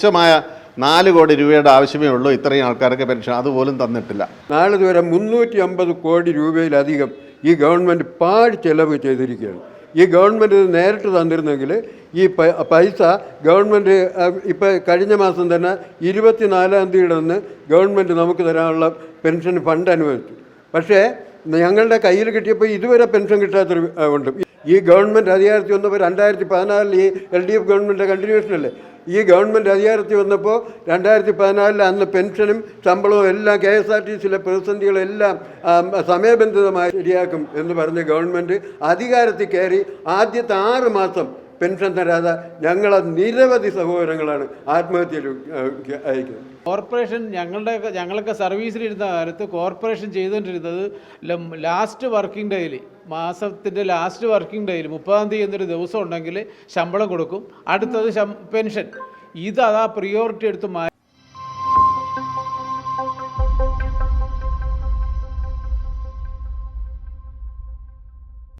തുച്ഛമായ 4 കോടി രൂപയുടെ ആവശ്യമേ ഉള്ളൂ ഇത്രയും ആൾക്കാർക്ക് പെൻഷൻ, അതുപോലും തന്നിട്ടില്ല. നാളെ വരെ 350 കോടി രൂപയിലധികം ഈ ഗവൺമെൻറ് പാഴ് ചെലവ് ചെയ്തിരിക്കുകയാണ്. ഈ ഗവൺമെൻറ് നേരിട്ട് തന്നിരുന്നെങ്കിൽ ഈ പൈസ ഗവൺമെൻറ് ഇപ്പോൾ കഴിഞ്ഞ മാസം തന്നെ 24-ാം തീയതിയുടെ നിന്ന് ഗവൺമെൻറ് നമുക്ക് തരാനുള്ള പെൻഷൻ ഫണ്ട് അനുവദിച്ചു. പക്ഷേ ഞങ്ങളുടെ കയ്യിൽ കിട്ടിയപ്പോൾ ഇതുവരെ പെൻഷൻ കിട്ടാത്തൊരു ഉണ്ട്. ഈ ഗവൺമെൻറ് അധികാരത്തിൽ വന്നപ്പോൾ 2014 ഈ LDF ഗവൺമെൻറ് കണ്ടിന്യൂഷനല്ലേ. ഈ ഗവൺമെൻറ് അധികാരത്തിൽ വന്നപ്പോൾ 2014 അന്ന് പെൻഷനും ശമ്പളവും എല്ലാം KSRTCയിലെ പ്രതിസന്ധികളെല്ലാം സമയബന്ധിതമായി ശരിയാക്കും എന്ന് പറഞ്ഞ ഗവൺമെൻറ് അധികാരത്തിൽ കയറി ആദ്യത്തെ 6 മാസം പെൻഷൻ തരാതെ ഞങ്ങളെ നിരവധി സഹോദരങ്ങളാണ് ആത്മഹത്യയിൽ അയക്കുന്നത്. കോർപ്പറേഷൻ ഞങ്ങളൊക്കെ സർവീസിലിരുന്ന കാലത്ത് കോർപ്പറേഷൻ ചെയ്തുകൊണ്ടിരുന്നത് ലാസ്റ്റ് വർക്കിംഗ് ഡേയിൽ, മാസത്തിൻ്റെ ലാസ്റ്റ് വർക്കിംഗ് ഡേയിൽ 30-ാം തീയതി എന്നൊരു ദിവസം ഉണ്ടെങ്കിൽ ശമ്പളം കൊടുക്കും, അടുത്തത് പെൻഷൻ. ഇതാ പ്രിയോറിറ്റി എടുത്ത്